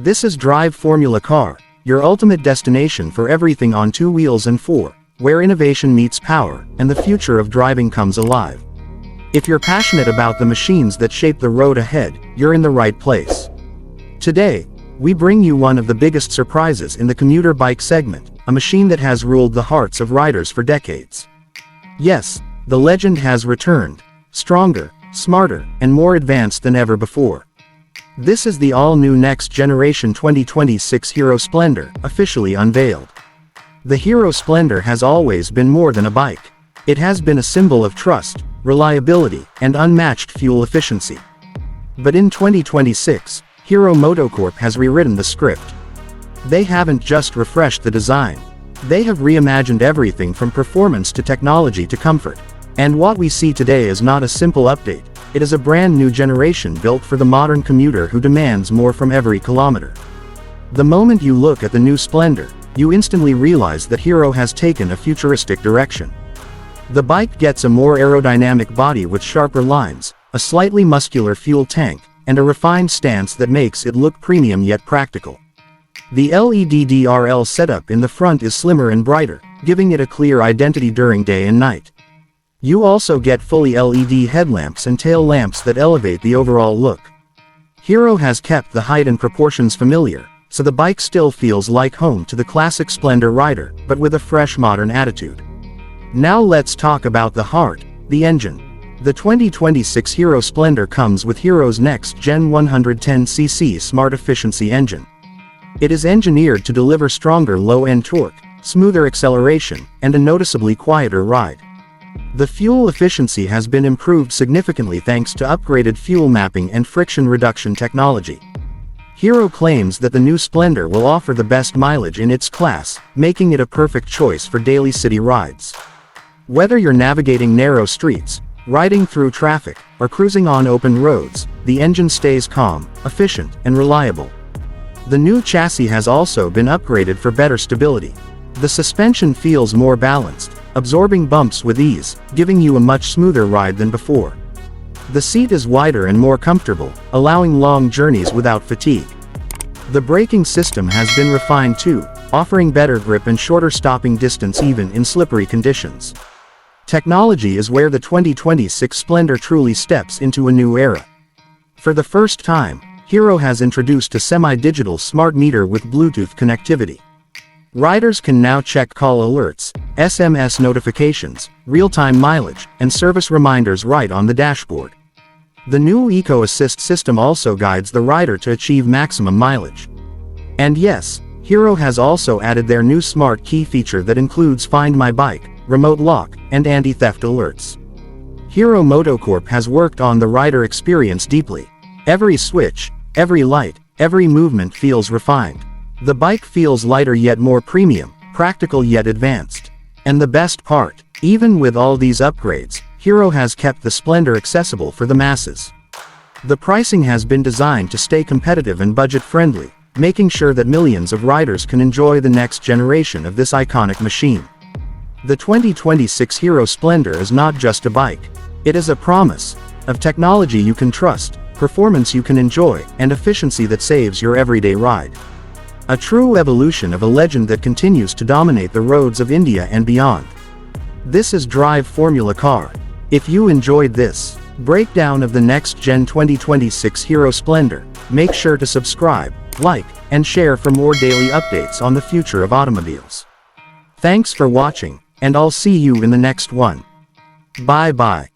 This is Drive Formula Car, your ultimate destination for everything on two wheels and four, where innovation meets power, and the future of driving comes alive. If you're passionate about the machines that shape the road ahead, you're in the right place. Today, we bring you one of the biggest surprises in the commuter bike segment, a machine that has ruled the hearts of riders for decades. Yes, the legend has returned, stronger, smarter, and more advanced than ever before. This is the all-new next-generation 2026 Hero Splendor, officially unveiled. The Hero Splendor has always been more than a bike. It has been a symbol of trust, reliability, and unmatched fuel efficiency. But in 2026, Hero MotoCorp has rewritten the script. They haven't just refreshed the design. They have reimagined everything from performance to technology to comfort. And what we see today is not a simple update, it is a brand new generation built for the modern commuter who demands more from every kilometer. The moment you look at the new Splendor, you instantly realize that Hero has taken a futuristic direction. The bike gets a more aerodynamic body with sharper lines, a slightly muscular fuel tank, and a refined stance that makes it look premium yet practical. The LED DRL setup in the front is slimmer and brighter, giving it a clear identity during day and night. You also get fully LED headlamps and tail lamps that elevate the overall look. Hero has kept the height and proportions familiar, so the bike still feels like home to the classic Splendor rider, but with a fresh modern attitude. Now let's talk about the heart, the engine. The 2026 Hero Splendor comes with Hero's next-gen 110cc smart efficiency engine. It is engineered to deliver stronger low-end torque, smoother acceleration, and a noticeably quieter ride. The fuel efficiency has been improved significantly thanks to upgraded fuel mapping and friction reduction technology. Hero claims that the new Splendor will offer the best mileage in its class, making it a perfect choice for daily city rides. Whether you're navigating narrow streets, riding through traffic, or cruising on open roads, the engine stays calm, efficient, and reliable. The new chassis has also been upgraded for better stability. The suspension feels more balanced, absorbing bumps with ease, giving you a much smoother ride than before. The seat is wider and more comfortable, allowing long journeys without fatigue. The braking system has been refined too, offering better grip and shorter stopping distance even in slippery conditions. Technology is where the 2026 Splendor truly steps into a new era. For the first time, Hero has introduced a semi-digital smart meter with Bluetooth connectivity. Riders can now check call alerts, SMS notifications, real-time mileage, and service reminders right on the dashboard. The new Eco Assist system also guides the rider to achieve maximum mileage. And yes, Hero has also added their new smart key feature that includes Find My Bike, remote lock, and anti-theft alerts. Hero MotoCorp has worked on the rider experience deeply. Every switch, every light, every movement feels refined. The bike feels lighter yet more premium, practical yet advanced. And the best part, even with all these upgrades, Hero has kept the Splendor accessible for the masses. The pricing has been designed to stay competitive and budget-friendly, making sure that millions of riders can enjoy the next generation of this iconic machine. The 2026 Hero Splendor is not just a bike. It is a promise of technology you can trust, performance you can enjoy, and efficiency that saves your everyday ride. A true evolution of a legend that continues to dominate the roads of India and beyond. This is Drive Formula Car. If you enjoyed this breakdown of the next-gen 2026 Hero Splendor, make sure to subscribe, like, and share for more daily updates on the future of automobiles. Thanks for watching, and I'll see you in the next one. Bye-bye.